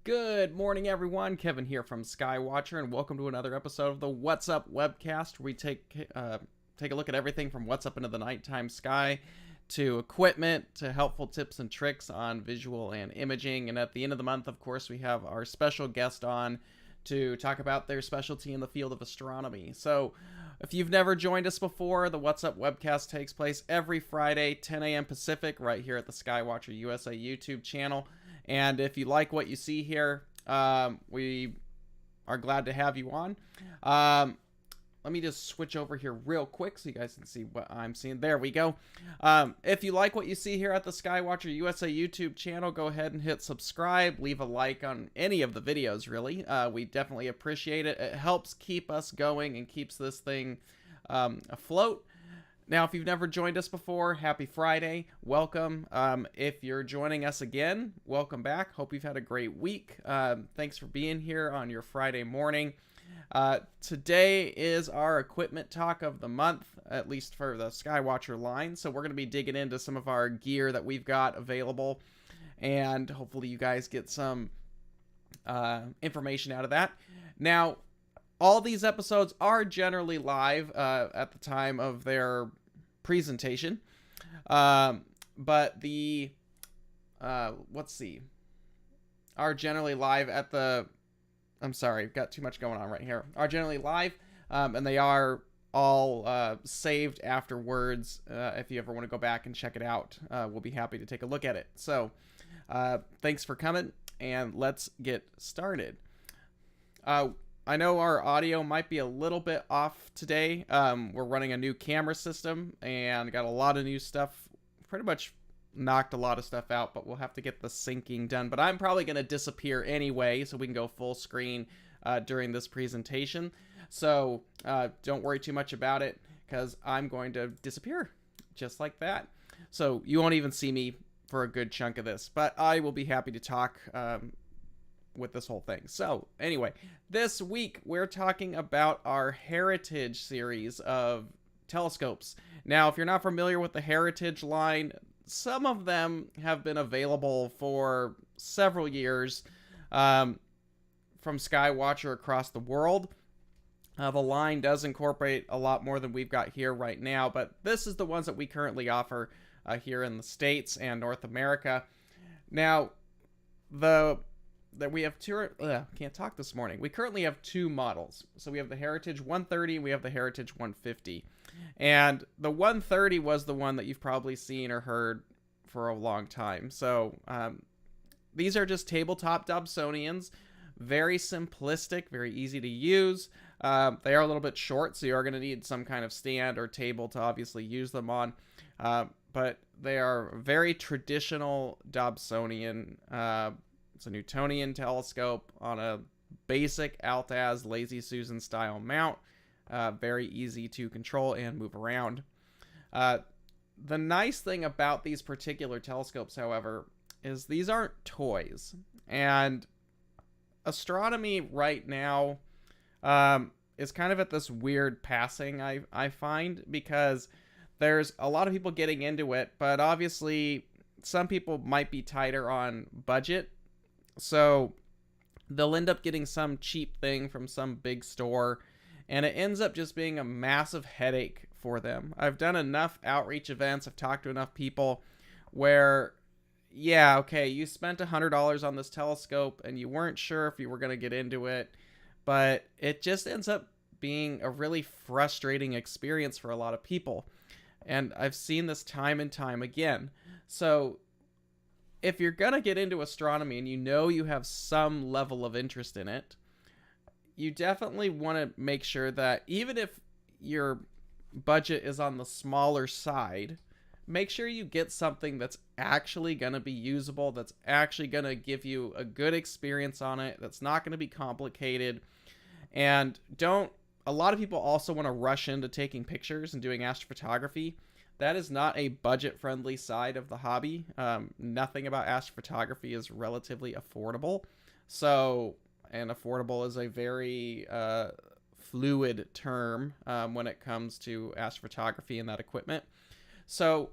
Good morning, everyone. Kevin here from Skywatcher, and welcome to another episode of the What's Up Webcast, where we take a look at everything from what's up into the nighttime sky to equipment to helpful tips and tricks on visual and imaging. And at the end of the month, of course, we have our special guest on to talk about their specialty in the field of astronomy. So if you've never joined us before, the What's Up Webcast takes place every Friday, 10 a.m. Pacific, right here at the Skywatcher USA YouTube channel. And if you like what you see here, we are glad to have you on. Let me just switch over here real quick so you guys can see what I'm seeing. There we go. If you like what you see here at the Skywatcher USA YouTube channel, go ahead and hit subscribe. Leave a like on any of the videos, really. We definitely appreciate it. It helps keep us going and keeps this thing afloat. Now, if you've never joined us before, happy Friday. Welcome. If you're joining us again, welcome back. Hope you've had a great week. Thanks for being here on your Friday morning. Today is our equipment talk of the month, at least for the Skywatcher line. So we're going to be digging into some of our gear that we've got available, and hopefully you guys get some information out of that. Now, all these episodes are generally live at the time of their presentation, but the are generally live at the. I'm sorry, I've got too much going on right here. Are generally live, and they are all saved afterwards. If you ever want to go back and check it out, we'll be happy to take a look at it. So, thanks for coming, and let's get started. I know our audio might be a little bit off today. We're running a new camera system and got a lot of new stuff. Pretty much knocked a lot of stuff out, but we'll have to get the syncing done. But I'm probably going to disappear anyway, so we can go full screen during this presentation. So don't worry too much about it, because I'm going to disappear just like that. So you won't even see me for a good chunk of this, but I will be happy to talk with this whole thing. So anyway, this week we're talking about our Heritage series of telescopes. Now, if you're not familiar with the Heritage line, some of them have been available for several years from Skywatcher across the world. The line does incorporate a lot more than we've got here right now, but this is the ones that we currently offer here in the States and North America. Now, we have two. Can't talk this morning. We currently have two models. So we have the Heritage 130 and we have the Heritage 150. And the 130 was the one that you've probably seen or heard for a long time. So these are just tabletop dobsonians. Very simplistic, very easy to use. They are a little bit short, so you are going to need some kind of stand or table to obviously use them on. But they are very traditional dobsonian. It's a Newtonian telescope on a basic Altaz Lazy Susan style mount. Very easy to control and move around. The nice thing about these particular telescopes, however, is these aren't toys. And astronomy right now is kind of at this weird passing, I find, because there's a lot of people getting into it, but obviously some people might be tighter on budget. So they'll end up getting some cheap thing from some big store, and it ends up just being a massive headache for them. I've done enough outreach events, I've talked to enough people where, yeah, okay, you spent $100 on this telescope and you weren't sure if you were going to get into it, but it just ends up being a really frustrating experience for a lot of people. And I've seen this time and time again. So if you're going to get into astronomy and you know you have some level of interest in it, you definitely want to make sure that even if your budget is on the smaller side, make sure you get something that's actually going to be usable, that's actually going to give you a good experience on it, that's not going to be complicated. And a lot of people also want to rush into taking pictures and doing astrophotography. That is not a budget-friendly side of the hobby. Nothing about astrophotography is relatively affordable. And affordable is a very fluid term when it comes to astrophotography and that equipment. So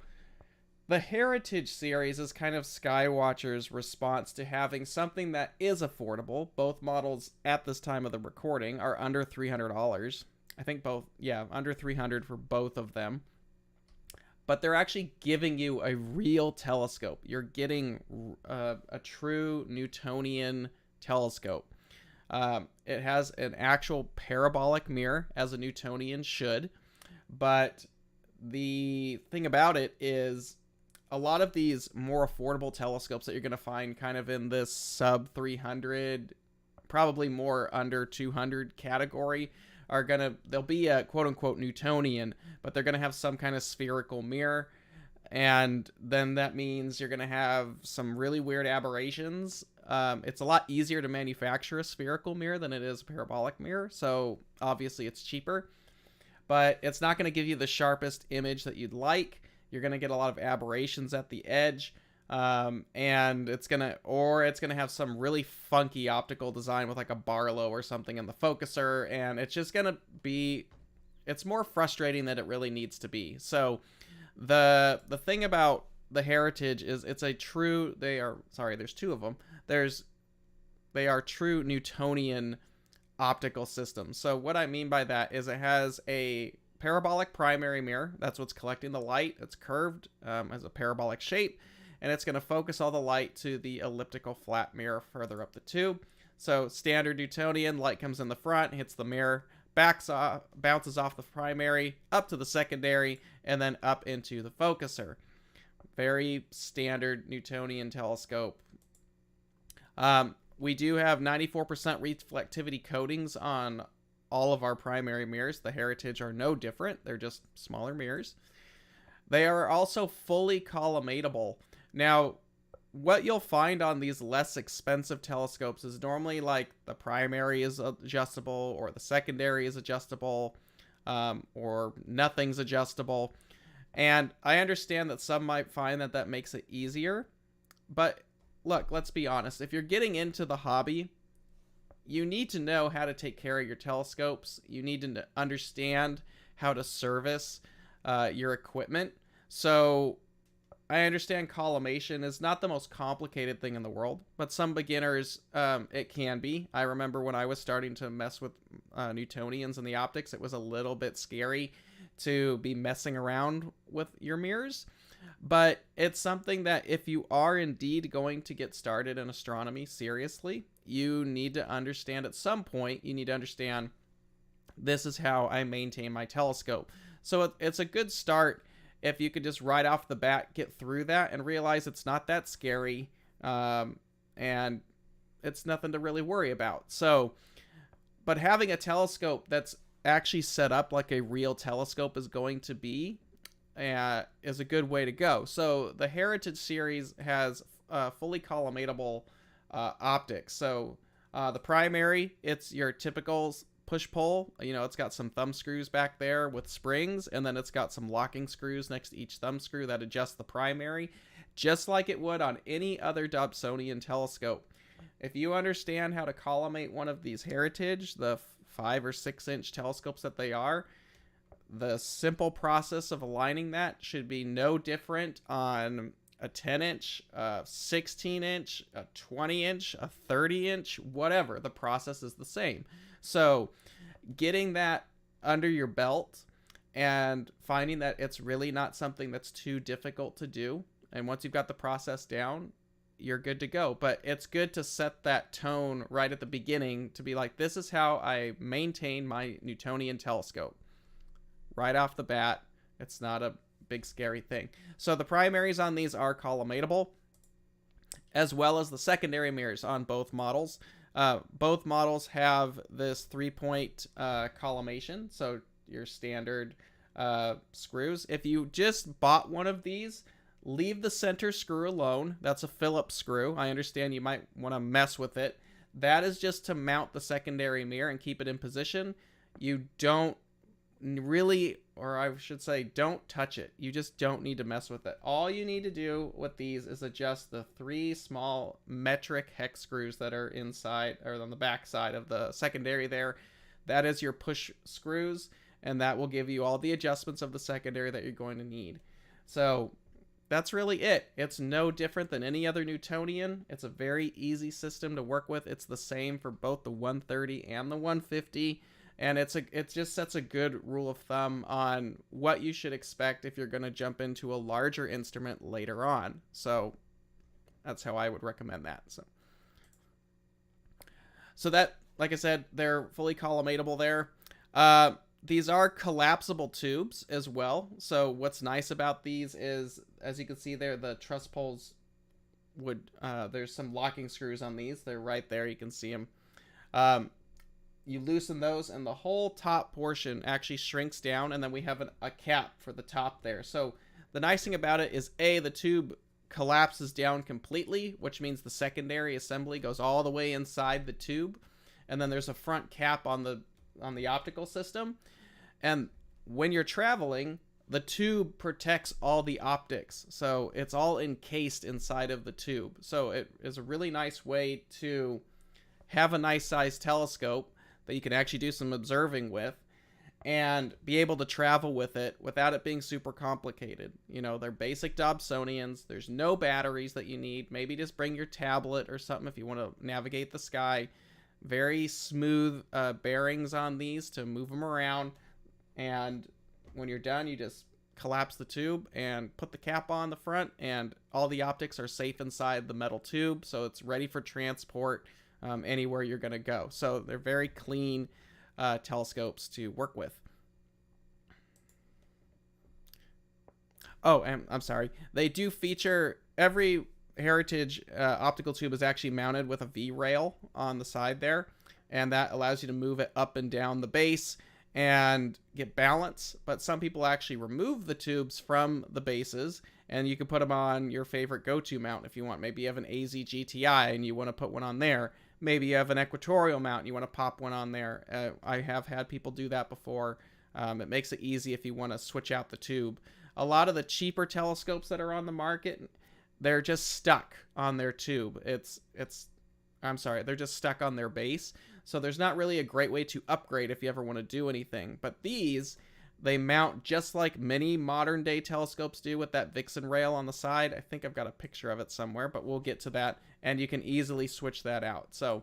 The Heritage series is kind of Skywatcher's response to having something that is affordable. Both models at this time of the recording are under $300. I think both, yeah, under $300 for both of them. But they're actually giving you a real telescope. You're getting a true Newtonian telescope. It has an actual parabolic mirror, as a Newtonian should. But the thing about it is, a lot of these more affordable telescopes that you're going to find kind of in this sub 300, probably more under 200 category, they'll be a quote unquote Newtonian, but they're going to have some kind of spherical mirror. And then that means you're going to have some really weird aberrations. It's a lot easier to manufacture a spherical mirror than it is a parabolic mirror. So obviously it's cheaper, but it's not going to give you the sharpest image that you'd like. You're going to get a lot of aberrations at the edge. And it's going to have some really funky optical design with like a Barlow or something in the focuser. And it's just going to be, it's more frustrating than it really needs to be. So the thing about the Heritage is it's a true, there's two of them. They are true Newtonian optical systems. So what I mean by that is it has a parabolic primary mirror. That's what's collecting the light. It's curved, as a parabolic shape, and it's going to focus all the light to the elliptical flat mirror further up the tube. So standard Newtonian, light comes in the front, hits the mirror, bounces off the primary, up to the secondary, and then up into the focuser. Very standard Newtonian telescope. We do have 94% reflectivity coatings on all of our primary mirrors. The Heritage are no different. They're just smaller mirrors. They are also fully collimatable. Now, what you'll find on these less expensive telescopes is normally like the primary is adjustable, or the secondary is adjustable, or nothing's adjustable. And I understand that some might find that that makes it easier. But look, let's be honest. If you're getting into the hobby, you need to know how to take care of your telescopes. You need to understand how to service your equipment. So I understand collimation is not the most complicated thing in the world, but some beginners, it can be. I remember when I was starting to mess with Newtonians and the optics, it was a little bit scary to be messing around with your mirrors. But it's something that if you are indeed going to get started in astronomy seriously, you need to understand at some point. You need to understand, this is how I maintain my telescope. So it's a good start if you could just right off the bat get through that and realize it's not that scary, and it's nothing to really worry about. So, but having a telescope that's actually set up like a real telescope is going to be, is a good way to go. So the Heritage series has fully collimatable optics. So the primary, it's your typical push-pull. You know, it's got some thumb screws back there with springs, and then it's got some locking screws next to each thumb screw that adjust the primary, just like it would on any other Dobsonian telescope. If you understand how to collimate one of these Heritage, the 5 or 6 inch telescopes that they are, the simple process of aligning that should be no different on a 10 inch, a 16 inch, a 20 inch, a 30 inch, whatever. The process is the same. So getting that under your belt and finding that it's really not something that's too difficult to do, and once you've got the process down, you're good to go. But it's good to set that tone right at the beginning to be like, this is how I maintain my Newtonian telescope. Right off the bat, it's not a big scary thing. So the primaries on these are collimatable, as well as the secondary mirrors on both models. Both models have this 3-point collimation, so your standard screws. If you just bought one of these, leave the center screw alone. That's a Phillips screw. I understand you might want to mess with it. That is just to mount the secondary mirror and keep it in position. You don't really, or I should say, don't touch it. You just don't need to mess with it. All you need to do with these is adjust the 3 small metric hex screws that are inside, or on the back side of the secondary there. That is your push screws, and that will give you all the adjustments of the secondary that you're going to need. So that's really it. It's no different than any other Newtonian. It's a very easy system to work with. It's the same for both the 130 and the 150. And it just sets a good rule of thumb on what you should expect if you're going to jump into a larger instrument later on. So that's how I would recommend that. So that, like I said, they're fully collimatable there. These are collapsible tubes as well. So what's nice about these is, as you can see there, the truss poles there's some locking screws on these. They're right there. You can see them. You loosen those and the whole top portion actually shrinks down, and then we have a cap for the top there. So the nice thing about it is, the tube collapses down completely, which means the secondary assembly goes all the way inside the tube, and then there's a front cap on the optical system. And when you're traveling, the tube protects all the optics, so it's all encased inside of the tube. So it is a really nice way to have a nice sized telescope that you can actually do some observing with and be able to travel with it without it being super complicated. You know, they're basic dobsonians. There's no batteries that you need. Maybe just bring your tablet or something if you want to navigate the sky. Very smooth bearings on these to move them around. And when you're done, you just collapse the tube and put the cap on the front, and all the optics are safe inside the metal tube, so it's ready for transport anywhere you're going to go. So they're very clean telescopes to work with. Oh, and I'm sorry. They do feature, every Heritage optical tube is actually mounted with a V-rail on the side there, and that allows you to move it up and down the base and get balance. But some people actually remove the tubes from the bases, and you can put them on your favorite go-to mount if you want. Maybe you have an AZ GTI and you want to put one on there. Maybe you have an equatorial mount and you want to pop one on there. I have had people do that before. It makes it easy if you want to switch out the tube. A lot of the cheaper telescopes that are on the market, they're just stuck on their tube. They're just stuck on their base. So there's not really a great way to upgrade if you ever want to do anything. But these, they mount just like many modern day telescopes do, with that Vixen rail on the side. I think I've got a picture of it somewhere, but we'll get to that. And you can easily switch that out. So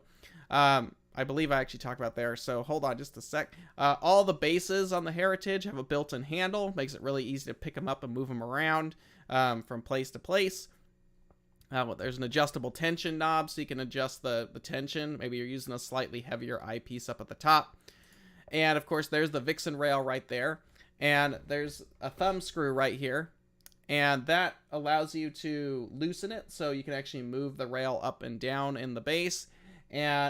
I believe I actually talked about there. So hold on just a sec. All the bases on the Heritage have a built-in handle. Makes it really easy to pick them up and move them around from place to place. There's an adjustable tension knob, so you can adjust the tension. Maybe you're using a slightly heavier eyepiece up at the top. And of course, there's the Vixen rail right there. And there's a thumb screw right here. And that allows you to loosen it, so you can actually move the rail up and down in the base,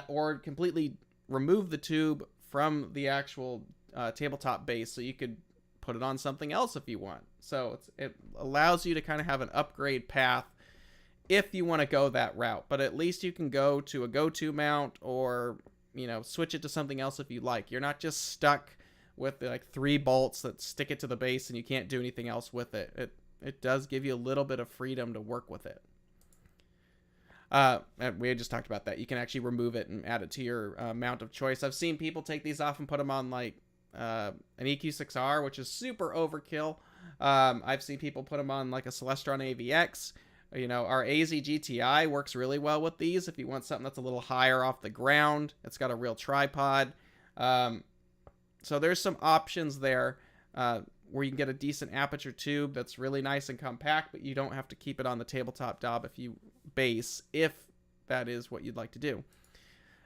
or completely remove the tube from the actual tabletop base, so you could put it on something else if you want. So it allows you to kind of have an upgrade path if you want to go that route. But at least you can go to a go-to mount, or switch it to something else if you like. You're not just stuck with like 3 bolts that stick it to the base and you can't do anything else with it. It does give you a little bit of freedom to work with it. And we had just talked about that. You can actually remove it and add it to your mount of choice. I've seen people take these off and put them on like an EQ6R, which is super overkill. I've seen people put them on like a Celestron AVX. Our AZ GTI works really well with these if you want something that's a little higher off the ground. It's got a real tripod. So there's some options there where you can get a decent aperture tube that's really nice and compact, but you don't have to keep it on the tabletop dob base if that is what you'd like to do.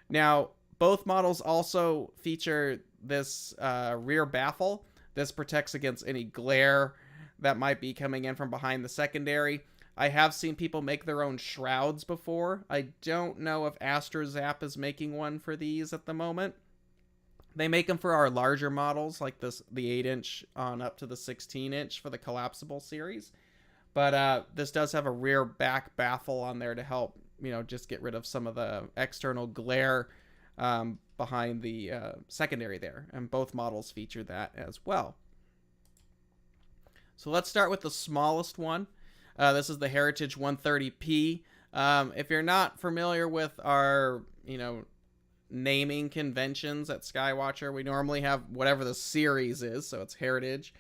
Now, both models also feature this rear baffle. This protects against any glare that might be coming in from behind the secondary. I have seen people make their own shrouds before. I don't know if AstroZap is making one for these at the moment. They make them for our larger models, like the 8-inch on up to the 16-inch for the collapsible series. But this does have a rear back baffle on there to help, just get rid of some of the external glare behind the secondary there. And both models feature that as well. So let's start with the smallest one. This is the Heritage 130p. If you're not familiar with our, naming conventions at Skywatcher, we normally have whatever the series is, so it's Heritage.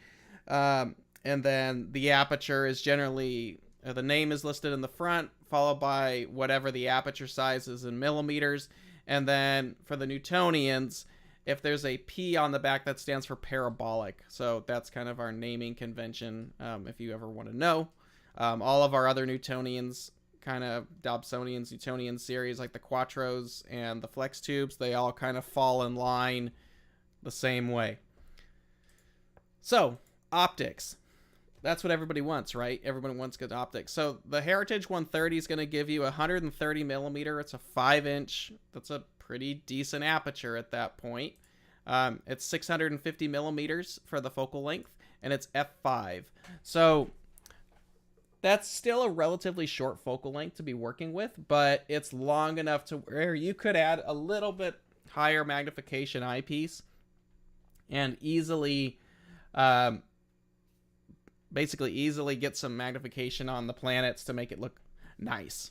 And then the aperture is generally, the name is listed in the front, followed by whatever the aperture size is in millimeters. And then for the Newtonians, if there's a P on the back, that stands for parabolic. So that's kind of our naming convention, if you ever want to know. All of our other Newtonians, kind of Dobsonians, Newtonian series, like the Quattros and the Flex Tubes, they all kind of fall in line the same way. So, optics. That's what everybody wants, right? Everybody wants good optics. So the Heritage 130 is going to give you 130 millimeter. It's a 5-inch. That's a pretty decent aperture at that point. It's 650 millimeters for the focal length, and it's f5. So that's still a relatively short focal length to be working with, but it's long enough to where you could add a little bit higher magnification eyepiece and easily easily get some magnification on the planets to make it look nice.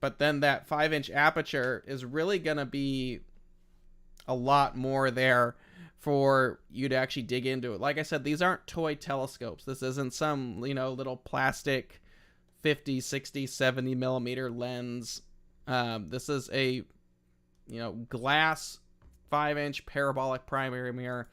But then that 5-inch aperture is really going to be a lot more there for you to actually dig into it. Like I said, these aren't toy telescopes. This isn't some, little plastic 50, 60, 70 millimeter lens. This is a, glass 5-inch parabolic primary mirror.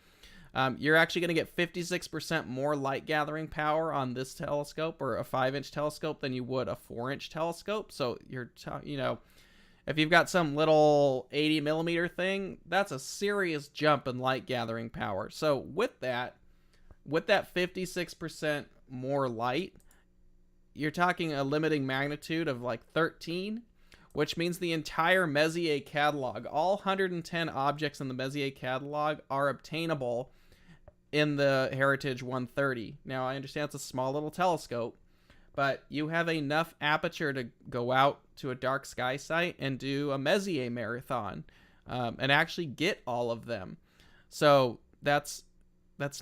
You're actually going to get 56% more light gathering power on this telescope, or a 5-inch telescope, than you would a 4-inch telescope. So if you've got some little 80 millimeter thing, that's a serious jump in light gathering power. So with that 56% more light, you're talking a limiting magnitude of like 13, which means the entire Messier catalog, all 110 objects in the Messier catalog, are obtainable in the Heritage 130. Now, I understand it's a small little telescope, but you have enough aperture to go out to a dark sky site and do a Messier marathon, and actually get all of them. So that's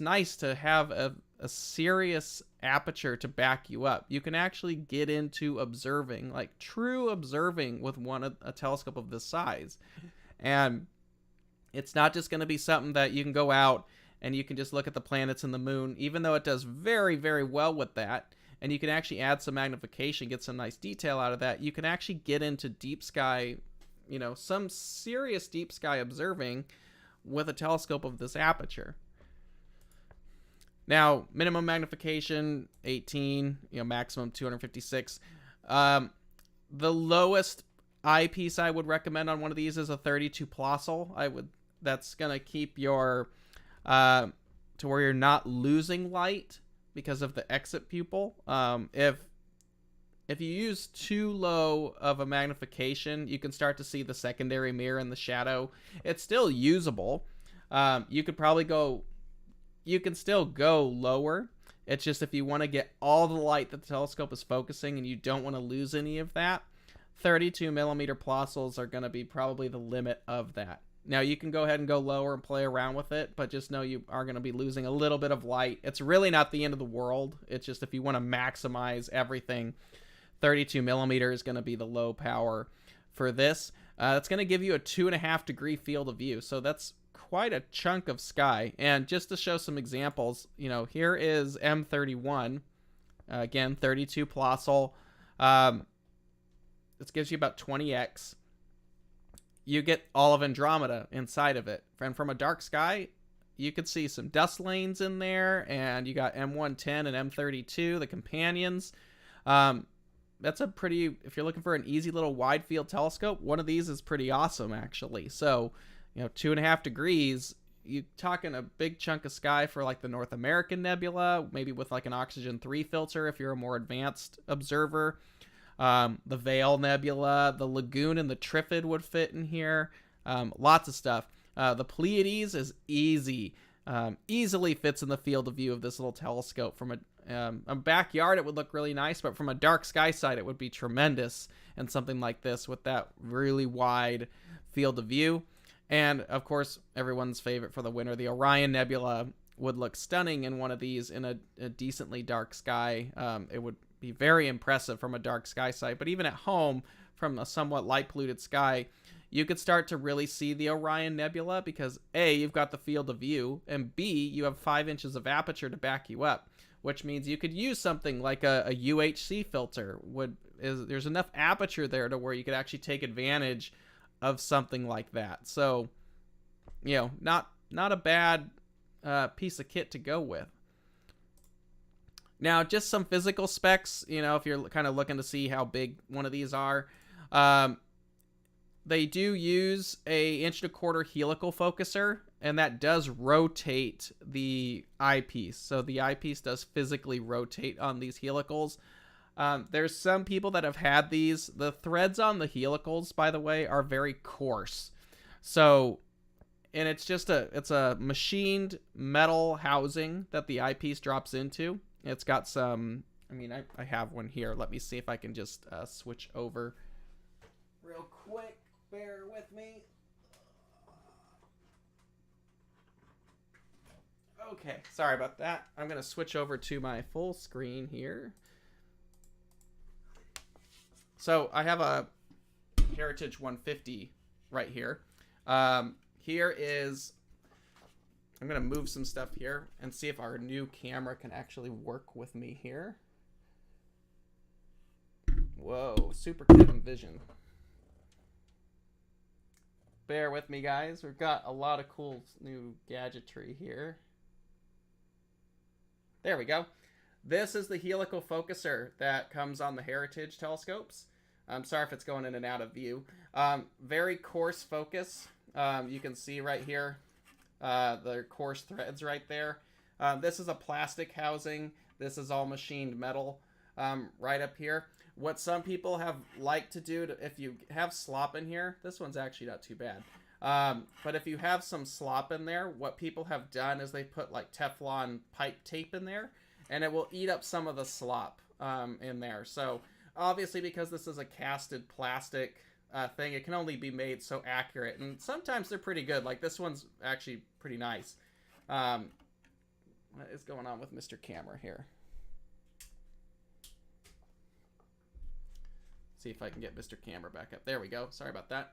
nice to have a serious aperture to back you up. You can actually get into observing, like true observing, with a telescope of this size. And it's not just going to be something that you can go out and you can just look at the planets and the moon, even though it does very, very well with that. And you can actually add some magnification, get some nice detail out of that. You can actually get into deep sky, some serious deep sky observing with a telescope of this aperture. Now, minimum magnification, 18, maximum 256. The lowest eyepiece I would recommend on one of these is a 32 Plossl. That's going to keep your, to where you're not losing light because of the exit pupil. If you use too low of a magnification, you can start to see the secondary mirror in the shadow. It's still usable. You can still go lower. It's just if you want to get all the light that the telescope is focusing and you don't want to lose any of that, 32 millimeter Plossls are going to be probably the limit of that. Now, you can go ahead and go lower and play around with it, but just know you are going to be losing a little bit of light. It's really not the end of the world. It's just if you want to maximize everything, 32 millimeter is going to be the low power for this. It's going to give you a 2.5 degree field of view. So that's quite a chunk of sky. And just to show some examples, here is M31. Again, 32 Plossl. This gives you about 20x. You get all of Andromeda inside of it. And from a dark sky, you could see some dust lanes in there, and you got M110 and M32, the companions. That's a pretty, if you're looking for an easy little wide field telescope, one of these is pretty awesome, actually. So, 2.5 degrees, you're talking a big chunk of sky for like the North American Nebula, maybe with like an oxygen 3 filter if you're a more advanced observer. The Veil Nebula, the Lagoon and the Trifid would fit in here. Lots of stuff. The Pleiades is easily fits in the field of view of this little telescope. From a backyard, it would look really nice, but from a dark sky side, it would be tremendous. And something like this with that really wide field of view. And of course, everyone's favorite for the winter, the Orion Nebula, would look stunning in one of these in a decently dark sky. It would be very impressive from a dark sky site, but even at home from a somewhat light polluted sky, you could start to really see the Orion Nebula because A, you've got the field of view, and B, you have 5 inches of aperture to back you up. which means you could use something like a UHC filter. There's enough aperture there to where you could actually take advantage of something like that. So, you know, not a bad piece of kit to go with. Now, just some physical specs, you know, if you're kind of looking to see how big one of these are. They do use a 1.25" helical focuser, and that does rotate the eyepiece. So the eyepiece does physically rotate on these helicals. There's some people that have had these. The threads on the helicals, by the way, are very coarse. So, and it's a machined metal housing that the eyepiece drops into. It's got some, I mean, I have one here. Let me see if I can just switch over real quick. Bear with me. Okay, sorry about that. I'm going to switch over to my full screen here. So I have a Heritage 150 right here. Here is, I'm going to move some stuff here and see if our new camera can actually work with me here. Whoa, Super Kevin Vision. Bear with me, guys. We've got a lot of cool new gadgetry here. There we go. This is the helical focuser that comes on the Heritage telescopes. I'm sorry if it's going in and out of view. Very coarse focus. You can see right here the coarse threads right there. This is a plastic housing. This is all machined metal right up here. What some people have liked to do, if you have slop in here, this one's actually not too bad. But if you have some slop in there, what people have done is they put like Teflon pipe tape in there, and it will eat up some of the slop in there. So obviously, because this is a casted plastic thing, it can only be made so accurate. And sometimes they're pretty good. Like this one's actually pretty nice. What is going on with Mr. Camera here? See if I can get Mr. Camera back up. There we go. Sorry about that.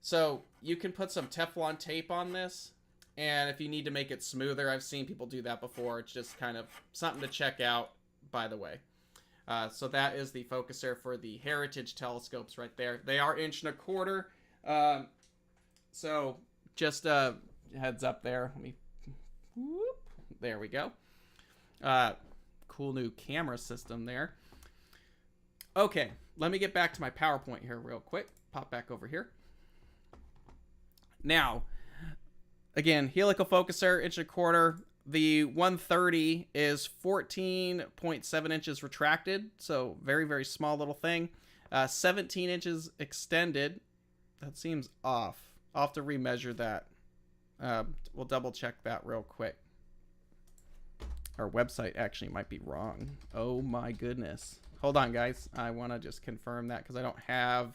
So you can put some Teflon tape on this, and if you need to make it smoother, I've seen people do that before. It's just kind of something to check out, by the way. So that is the focuser for the Heritage telescopes right there. They are 1.25". So just heads up there. Let me, whoop, there we go. Cool new camera system there. Okay, let me get back to my PowerPoint here real quick. Pop back over here. Now, again, helical focuser, 1.25". The 130 is 14.7 inches retracted, so very, very small little thing. 17 inches extended. That seems off. I'll have to remeasure that. We'll double check that real quick. Our website actually might be wrong. Oh my goodness. Hold on, guys. I want to just confirm that because I don't have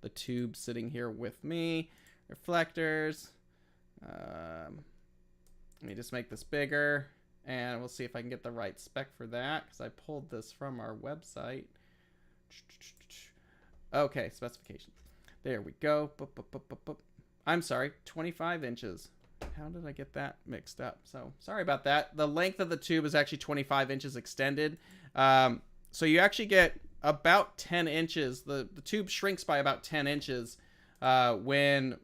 the tube sitting here with me. Reflectors. Let me just make this bigger, and we'll see if I can get the right spec for that because I pulled this from our website. Okay, specifications. There we go. I'm sorry, 25 inches. How did I get that mixed up? So sorry about that. The length of the tube is actually 25 inches extended. So you actually get about 10 inches. The tube shrinks by about 10 inches when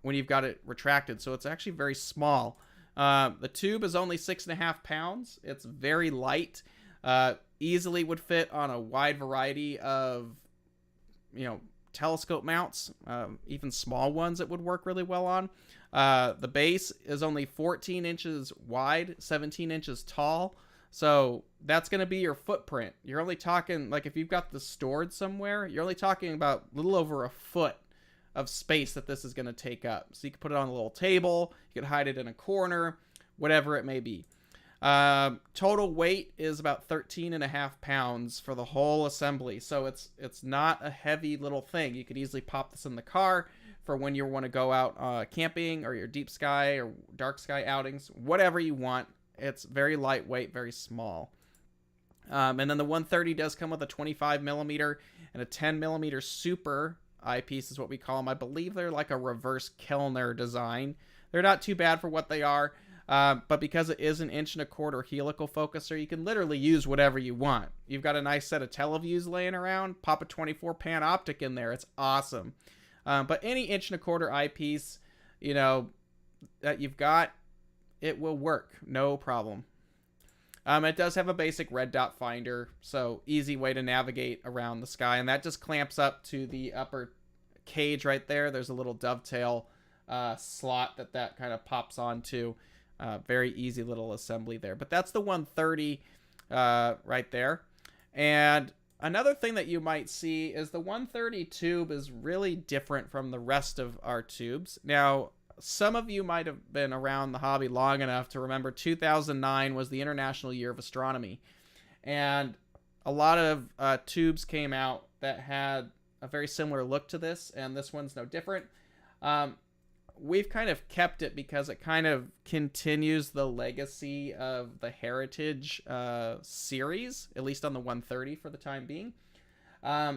you've got it retracted. So it's actually very small. The tube is only 6.5 pounds. It's very light. Easily would fit on a wide variety of, telescope mounts. Even small ones it would work really well on. The base is only 14 inches wide, 17 inches tall. So that's going to be your footprint. You're only talking, like if you've got this stored somewhere, you're only talking about a little over a foot of space that this is going to take up. So you can put it on a little table, you can hide it in a corner, whatever it may be. Total weight is about 13.5 pounds for the whole assembly. So it's not a heavy little thing. You could easily pop this in the car for when you want to go out camping or your deep sky or dark sky outings, whatever you want. It's very lightweight, very small. And then the 130 does come with a 25 millimeter and a 10 millimeter super eyepiece is what we call them. I believe they're like a reverse Kellner design. They're not too bad for what they are. But because it is an 1.25" helical focuser, you can literally use whatever you want. You've got a nice set of televiews laying around, pop a 24-pan optic in there. It's awesome. But any 1.25" eyepiece, that you've got, it will work. No problem. It does have a basic red dot finder, so easy way to navigate around the sky. And that just clamps up to the upper cage right there. There's a little dovetail slot that kind of pops onto. Very easy little assembly there. But that's the 130 right there. And another thing that you might see is the 130 tube is really different from the rest of our tubes. Now, some of you might have been around the hobby long enough to remember 2009 was the International Year of Astronomy. And a lot of tubes came out that had a very similar look to this, and this one's no different. We've kind of kept it because it kind of continues the legacy of the Heritage series, at least on the 130 for the time being.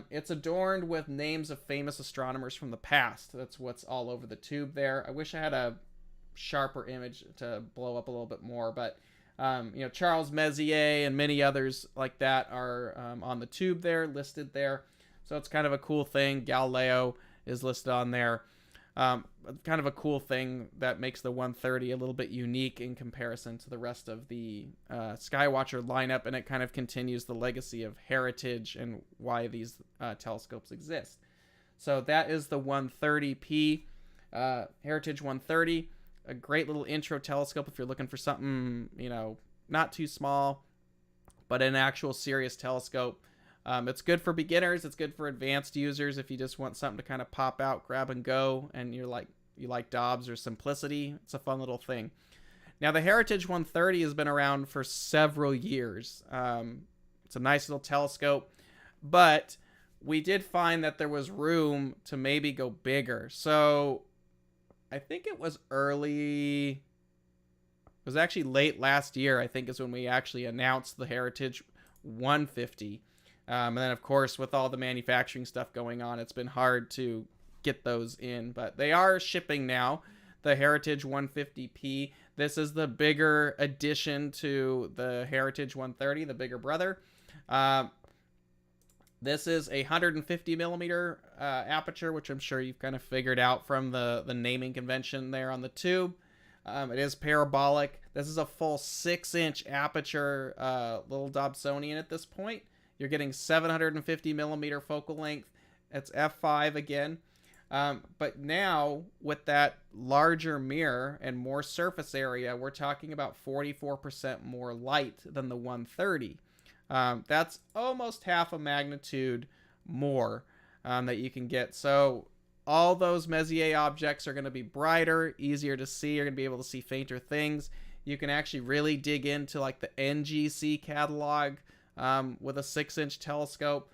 It's adorned with names of famous astronomers from the past. That's what's all over the tube there. I wish I had a sharper image to blow up a little bit more, but Charles Messier and many others like that are on the tube there, listed there. So it's kind of a cool thing. Galileo is listed on there. Kind of a cool thing that makes the 130 a little bit unique in comparison to the rest of the Skywatcher lineup, and it kind of continues the legacy of Heritage and why these telescopes exist. So that is the 130p Heritage 130, a great little intro telescope if you're looking for something, not too small, but an actual serious telescope. It's good for beginners. It's good for advanced users if you just want something to kind of pop out, grab and go, and you like Dobbs or simplicity. It's a fun little thing. Now, the Heritage 130 has been around for several years. It's a nice little telescope, but we did find that there was room to maybe go bigger. So I think it was actually late last year, I think, is when we actually announced the Heritage 150. And then, of course, with all the manufacturing stuff going on, it's been hard to get those in. But they are shipping now, the Heritage 150p. This is the bigger addition to the Heritage 130, the bigger brother. This is a 150 millimeter aperture, which I'm sure you've kind of figured out from the naming convention there on the tube. It is parabolic. This is a full 6-inch aperture, little Dobsonian at this point. You're getting 750 millimeter focal length. It's f5 again. But now, with that larger mirror and more surface area, we're talking about 44% more light than the 130. That's almost half a magnitude more that you can get. So all those Messier objects are going to be brighter, easier to see. You're going to be able to see fainter things. You can actually really dig into like the NGC catalog with a 6-inch telescope.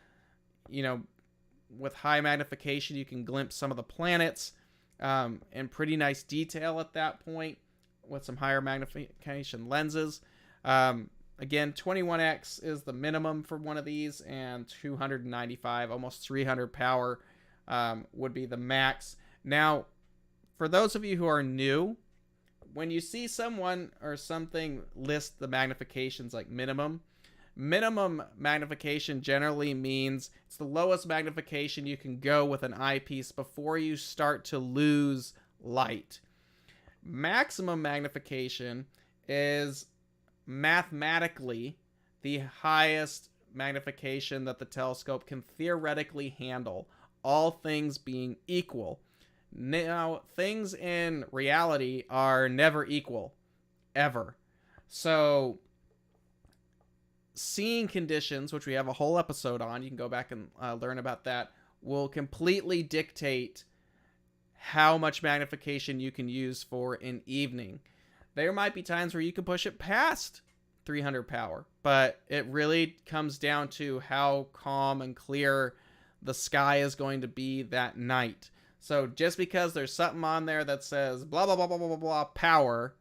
With high magnification, you can glimpse some of the planets in pretty nice detail at that point with some higher magnification lenses. Again, 21x is the minimum for one of these, and 295, almost 300 power would be the max. Now, for those of you who are new, when you see someone or something list the magnifications like minimum magnification generally means it's the lowest magnification you can go with an eyepiece before you start to lose light. Maximum magnification is mathematically the highest magnification that the telescope can theoretically handle, all things being equal. Now, things in reality are never equal, ever. So seeing conditions, which we have a whole episode on, you can go back and learn about that, will completely dictate how much magnification you can use for an evening. There might be times where you can push it past 300 power, but it really comes down to how calm and clear the sky is going to be that night. So just because there's something on there that says blah, blah, blah, blah, blah, blah, blah, power,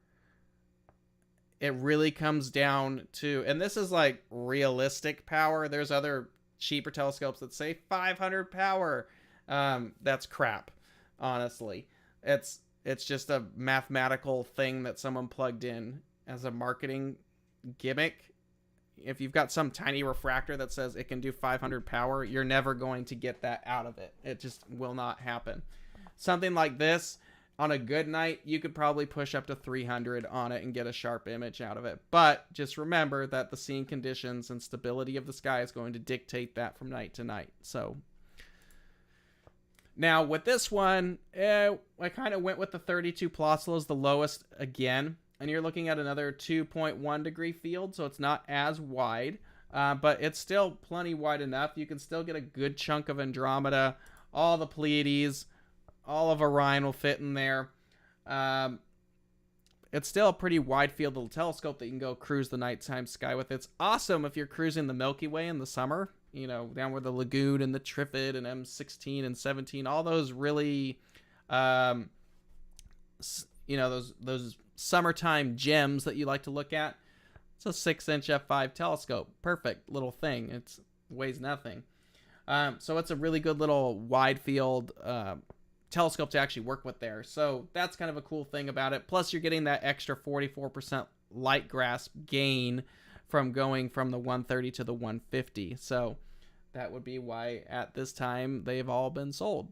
it really comes down to, and this is like realistic power. There's other cheaper telescopes that say 500 power. That's crap, honestly. It's It's just a mathematical thing that someone plugged in as a marketing gimmick. If you've got some tiny refractor that says it can do 500 power, you're never going to get that out of it. It just will not happen. Something like this, on a good night, you could probably push up to 300 on it and get a sharp image out of it. But just remember that the scene conditions and stability of the sky is going to dictate that from night to night. So now with this one, I kind of went with the 32 Plössl as the lowest again. And you're looking at another 2.1 degree field, so it's not as wide, but it's still plenty wide enough. You can still get a good chunk of Andromeda, all the Pleiades, all of Orion will fit in there. It's still a pretty wide field little telescope that you can go cruise the nighttime sky with. It's awesome if you're cruising the Milky Way in the summer, you know, down where the Lagoon and the Trifid and M16 and 17, all those really, you know, those summertime gems that you like to look at. It's a 6-inch f5 telescope. Perfect little thing. It weighs nothing. So it's a really good little wide field telescope to actually work with there. So that's kind of a cool thing about it. Plus you're getting that extra 44% light grasp gain from going from the 130 to the 150. So that would be why at this time they've all been sold.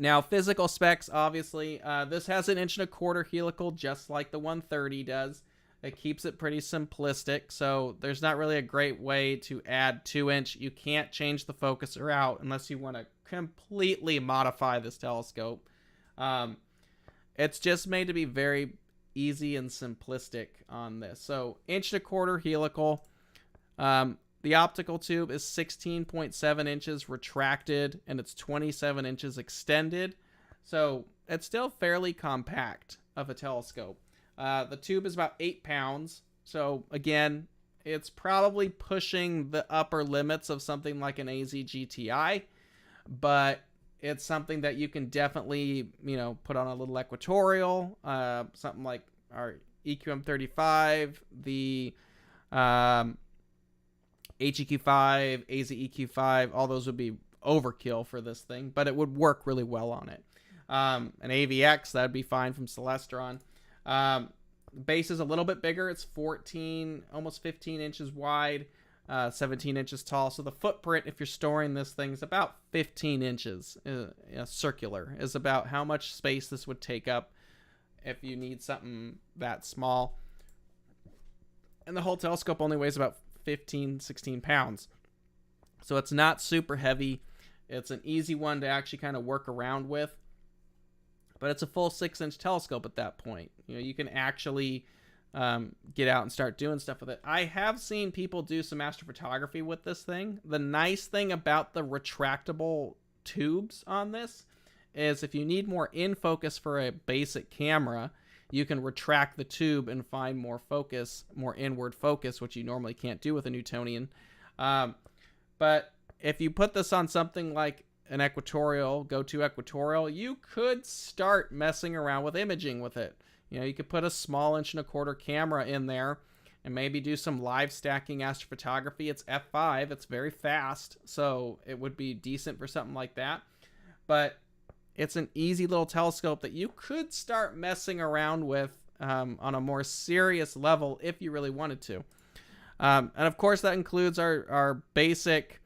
Now, physical specs, obviously, this has an 1.25" helical, just like the 130 does. It keeps it pretty simplistic, so there's not really a great way to add 2-inch. You can't change the focuser out unless you want to completely modify this telescope. It's just made to be very easy and simplistic on this. So, 1.25" helical. The optical tube is 16.7 inches retracted, and it's 27 inches extended. So it's still fairly compact of a telescope. The tube is about 8 pounds. So again, it's probably pushing the upper limits of something like an AZ GTI, but it's something that you can definitely, you know, put on a little equatorial, something like our EQM35, the HEQ5, AZ-EQ5, all those would be overkill for this thing, but it would work really well on it. An AVX, that'd be fine from Celestron. Base is a little bit bigger. It's 14, almost 15 inches wide, 17 inches tall. So the footprint, if you're storing this thing, is about 15 inches. Circular is about how much space this would take up if you need something that small. And the whole telescope only weighs about 16 pounds. So it's not super heavy. It's an easy one to actually kind of work around with. But it's a full 6-inch telescope at that point. You know, you can actually get out and start doing stuff with it. I have seen people do some astrophotography with this thing. The nice thing about the retractable tubes on this is if you need more in focus for a basic camera, you can retract the tube and find more focus, more inward focus, which you normally can't do with a Newtonian. But if you put this on something like an equatorial, go-to equatorial, you could start messing around with imaging with it. You know, you could put a small 1.25" camera in there and maybe do some live stacking astrophotography. It's f5, it's very fast, so it would be decent for something like that. But it's an easy little telescope that you could start messing around with on a more serious level if you really wanted to. And of course, that includes our basic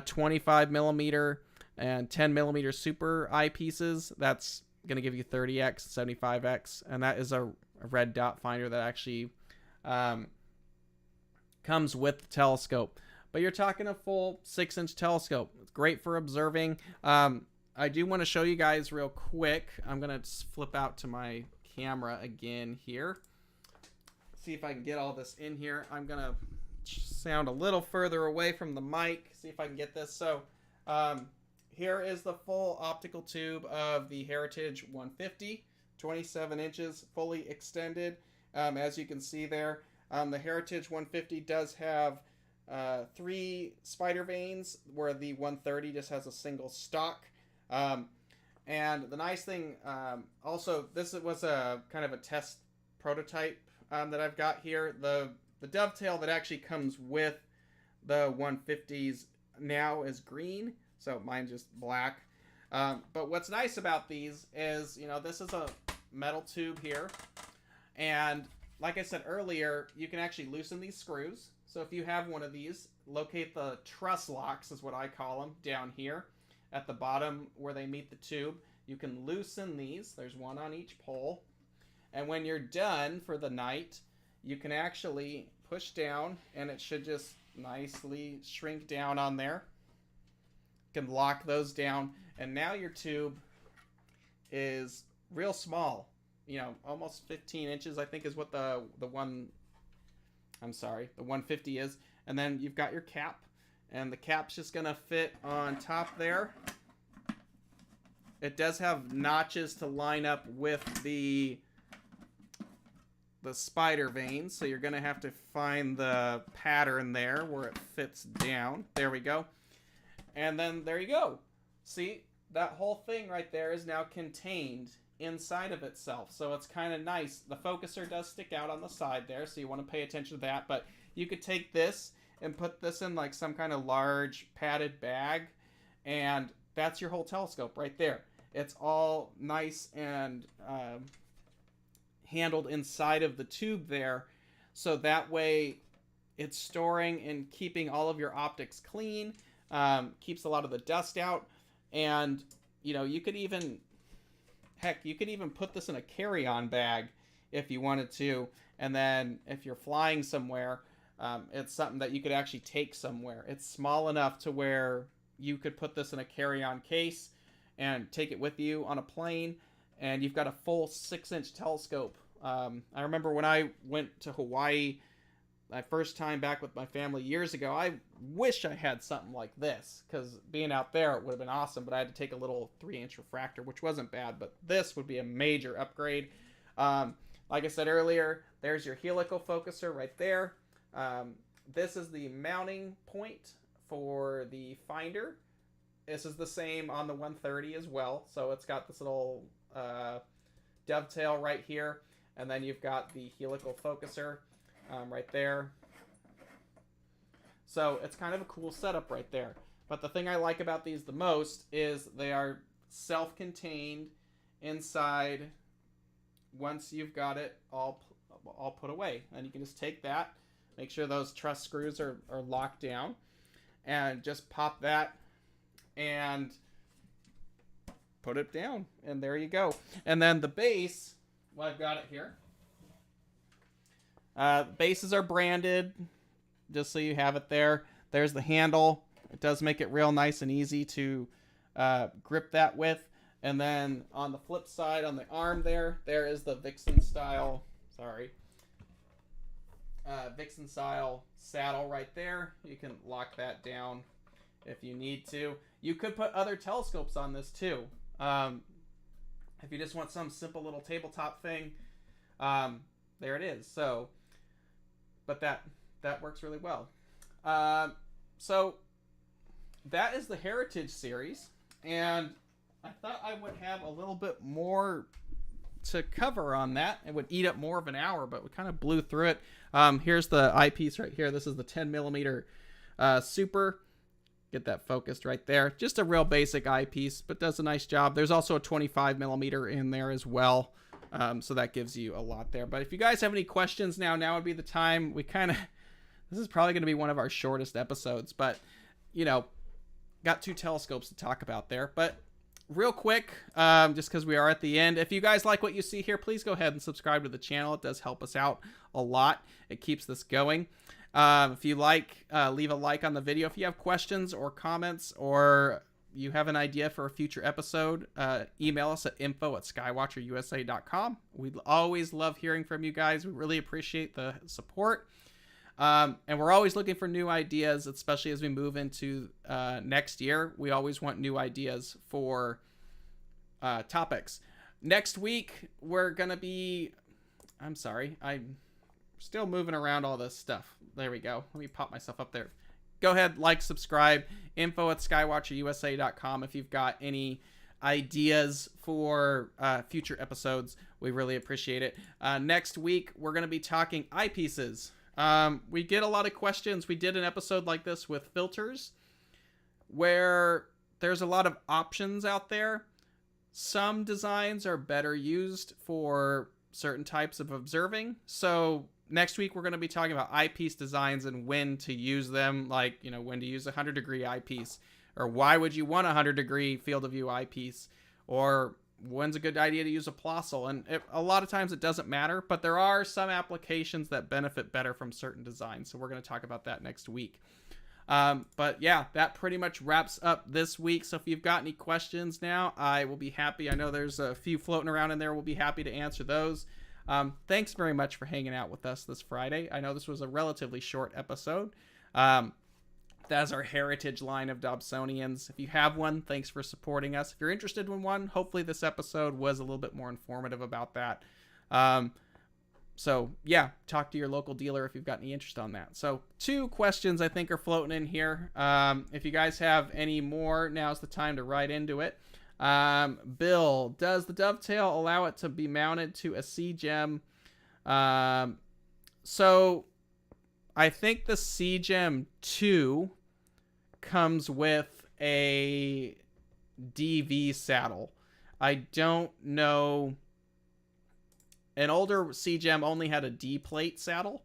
25 millimeter and 10 millimeter super eyepieces. That's going to give you 30x, 75x, and that is a red dot finder that actually comes with the telescope. But you're talking a full 6-inch telescope. It's great for observing. I do want to show you guys real quick. I'm going to flip out to my camera again here. See if I can get all this in here. I'm going to sound a little further away from the mic. See if I can get this. So here is the full optical tube of the Heritage 150. 27 inches, fully extended. As you can see there, the Heritage 150 does have 3 spider vanes, where the 130 just has a single stock. And the nice thing, also, this was a kind of a test prototype that I've got here. The dovetail that actually comes with the 150s now is green, so mine's just black. But what's nice about these is, this is a metal tube here. And like I said earlier, you can actually loosen these screws. So if you have one of these, locate the truss locks, is what I call them, down here at the bottom where they meet the tube. You can loosen these. There's one on each pole. And when you're done for the night, you can actually push down, and it should just nicely shrink down on there. You can lock those down, and now your tube is real small. Almost 15 inches, I think, is what the 150 is. And then you've got your cap, and the cap's just gonna fit on top there. It does have notches to line up with the spider veins, so you're gonna have to find the pattern there where it fits down. There we go. And then there you go. See, that whole thing right there is now contained inside of itself, so it's kind of nice. The focuser does stick out on the side there, so you want to pay attention to that. But you could take this and put this in like some kind of large padded bag, and that's your whole telescope right there. It's all nice and handled inside of the tube there, so that way it's storing and keeping all of your optics clean, keeps a lot of the dust out. And you could even put this in a carry-on bag if you wanted to, and then if you're flying somewhere, it's something that you could actually take somewhere. It's small enough to where you could put this in a carry-on case and take it with you on a plane, and you've got a full 6-inch telescope. I remember when I went to Hawaii my first time back with my family years ago, I wish I had something like this, because being out there, it would have been awesome, but I had to take a little 3-inch refractor, which wasn't bad, but this would be a major upgrade. Like I said earlier, there's your helical focuser right there. This is the mounting point for the finder. This is the same on the 130 as well, so it's got this little dovetail right here, and then you've got the helical focuser right there. So it's kind of a cool setup right there. But the thing I like about these the most is they are self-contained inside once you've got it all put away. And you can just take that, make sure those truss screws are locked down, and just pop that and put it down. And there you go. And then the base, well, I've got it here. Bases are branded, just so you have it there. There's the handle. It does make it real nice and easy to grip that with. And then on the flip side, on the arm there is the Vixen style saddle right there. You can lock that down if you need to. You could put other telescopes on this too. If you just want some simple little tabletop thing, there it is. So, but that works really well. So that is the Heritage series, and I thought I would have a little bit more to cover on that. It would eat up more of an hour, but we kind of blew through it. Here's the eyepiece right here. This is the 10mm Super. Get that focused right there. Just a real basic eyepiece, but does a nice job. There's also a 25mm in there as well. So that gives you a lot there. But if you guys have any questions now would be the time. This is probably going to be one of our shortest episodes, but got 2 telescopes to talk about there. But real quick, just because we are at the end, if you guys like what you see here, please go ahead and subscribe to the channel. It does help us out a lot. It keeps this going. If you like, leave a like on the video. If you have questions or comments, or you have an idea for a future episode, email us at info@skywatcherusa.com. We always love hearing from you guys. We really appreciate the support. And we're always looking for new ideas, especially as we move into next year. We always want new ideas for topics. Next week, we're going to be... I'm sorry. I'm still moving around all this stuff. There we go. Let me pop myself up there. Go ahead, like, subscribe. info@skywatcherusa.com if you've got any ideas for future episodes. We really appreciate it. Next week, we're going to be talking eyepieces. We get a lot of questions. We did an episode like this with filters where there's a lot of options out there. Some designs are better used for certain types of observing. So next week, we're going to be talking about eyepiece designs and when to use them, like, you know, when to use a 100-degree eyepiece, or why would you want a 100-degree field of view eyepiece, or when's a good idea to use a plossel. And a lot of times it doesn't matter, but there are some applications that benefit better from certain designs. So we're going to talk about that next week. But yeah, that pretty much wraps up this week. So if you've got any questions now, I will be happy. I know there's a few floating around in there. We'll be happy to answer those. Thanks very much for hanging out with us this Friday. I know this was a relatively short episode. That's our heritage line of dobsonians. If you have one, thanks for supporting us. If you're interested in one, hopefully this episode was a little bit more informative about that. So yeah, talk to your local dealer if you've got any interest on that. So 2 questions I think are floating in here. If you guys have any more, now's the time to write into it. Bill, does the dovetail allow it to be mounted to a C-gem? So I think the CGEM 2 comes with a DV saddle. I don't know. An older CGEM only had a D plate saddle,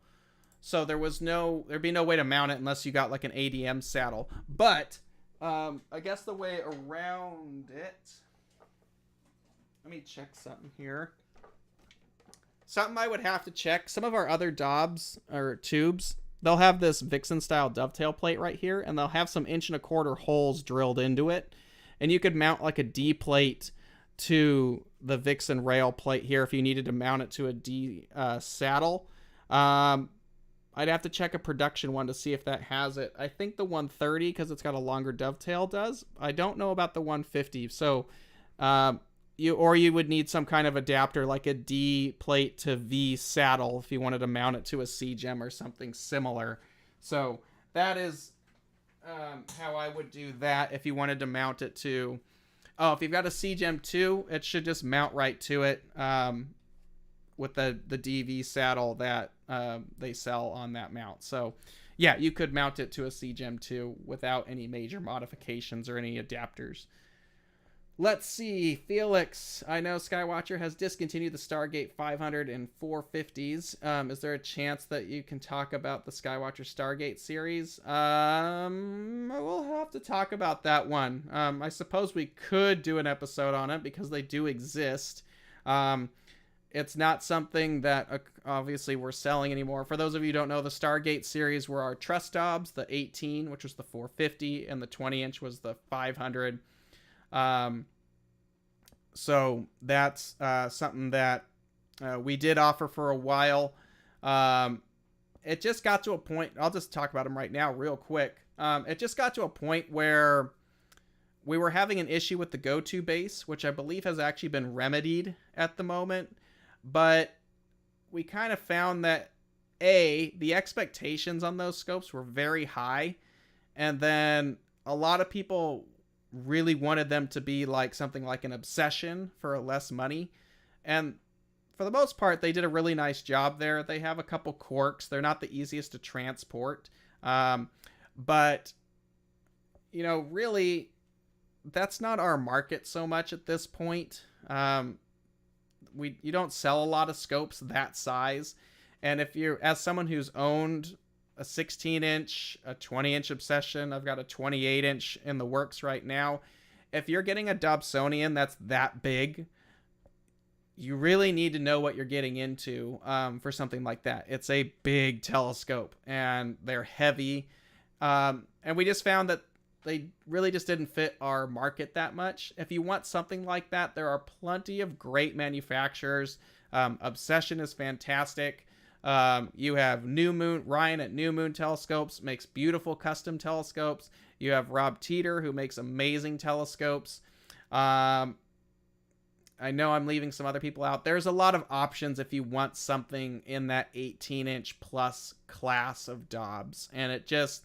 so there'd be no way to mount it unless you got like an ADM saddle. But I guess the way around it, let me check something here. Something I would have to check. Some of our other dobs or tubes, they'll have this Vixen style dovetail plate right here, and they'll have some 1.25" holes drilled into it. And you could mount like a D plate to the Vixen rail plate here if you needed to mount it to a D saddle. I'd have to check a production one to see if that has it. I think the 130, because it's got a longer dovetail, does. I don't know about the 150. So you would need some kind of adapter like a D plate to V saddle if you wanted to mount it to a C-gem or something similar. So that is how I would do that if you wanted to mount it to... Oh, if you've got a C-gem 2, it should just mount right to it with the DV saddle that they sell on that mount. So yeah, you could mount it to a C-gem 2 without any major modifications or any adapters. Let's see, Felix. I know Skywatcher has discontinued the Stargate 500 and 450s. Is there a chance that you can talk about the Skywatcher Stargate series? We'll have to talk about that one. I suppose we could do an episode on it because they do exist. It's not something that obviously we're selling anymore. For those of you who don't know, the Stargate series were our Truss dobs, the 18, which was the 450, and the 20-inch was the 500. So that's something that we did offer for a while. It just got to a point, I'll just talk about them right now real quick. It just got to a point where we were having an issue with the go-to base, which I believe has actually been remedied at the moment. But we kind of found that the expectations on those scopes were very high. And then a lot of people really wanted them to be like something like an obsession for less money. And for the most part, they did a really nice job there. They have a couple quirks. They're not the easiest to transport. But, you know, really, that's not our market so much at this point. You don't sell a lot of scopes that size. And if you're, as someone who's owned a 16-inch, a 20-inch obsession, I've got a 28-inch in the works right now. If you're getting a Dobsonian that's that big, you really need to know what you're getting into for something like that. It's a big telescope, and they're heavy. And we just found that they really just didn't fit our market that much. If you want something like that, there are plenty of great manufacturers. Obsession is fantastic. You have Ryan at New Moon Telescopes, makes beautiful custom telescopes. You have Rob Teeter, who makes amazing telescopes. I know I'm leaving some other people out. There's a lot of options if you want something in that 18-inch plus class of Dobbs. And it just,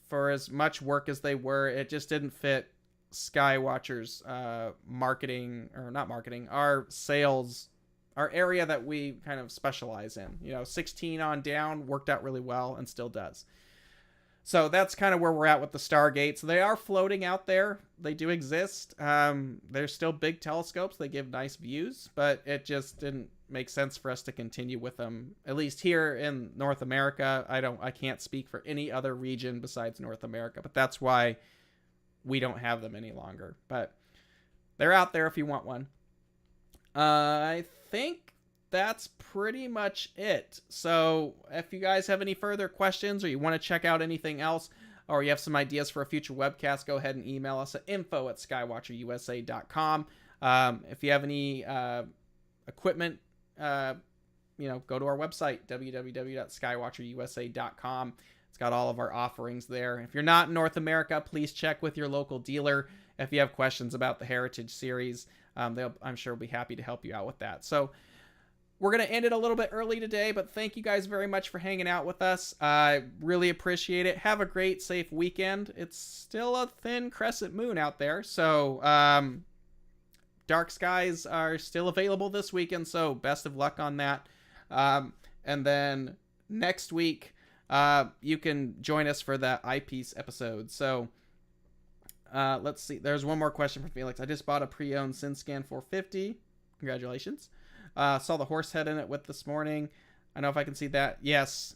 for as much work as they were, it just didn't fit Skywatcher's our sales, our area that we kind of specialize in. 16 on down worked out really well and still does. So that's kind of where we're at with the Stargate. So they are floating out there. They do exist. They're still big telescopes. They give nice views, but it just didn't make sense for us to continue with them. At least here in North America. I can't speak for any other region besides North America, but that's why we don't have them any longer. But they're out there if you want one. I think that's pretty much it. So if you guys have any further questions or you want to check out anything else, or you have some ideas for a future webcast, go ahead and email us at info@skywatcherusa.com. If you have any equipment, go to our website, www.skywatcherusa.com. It's got all of our offerings there. If you're not in North America, please check with your local dealer if you have questions about the Heritage series. I'm sure will be happy to help you out with that. So we're going to end it a little bit early today, but thank you guys very much for hanging out with us. I really appreciate it. Have a great, safe weekend. It's still a thin crescent moon out there, so dark skies are still available this weekend, so best of luck on that. And then next week, you can join us for that Eyepiece episode. So let's see. There's one more question from Felix. I just bought a pre-owned SynScan 450. Congratulations. Saw the horse head in it with this morning. I know if I can see that. Yes.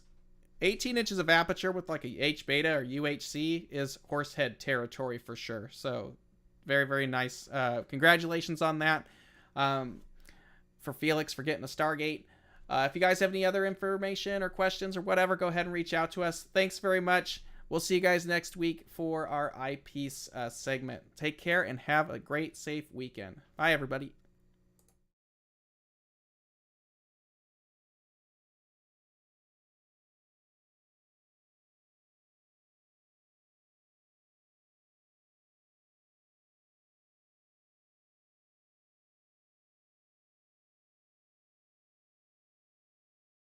18 inches of aperture with like a H beta or UHC is horse head territory for sure. So very, very nice. Congratulations on that. For Felix for getting a Stargate. If you guys have any other information or questions or whatever, go ahead and reach out to us. Thanks very much. We'll see you guys next week for our Eyepiece segment. Take care and have a great, safe weekend. Bye, everybody.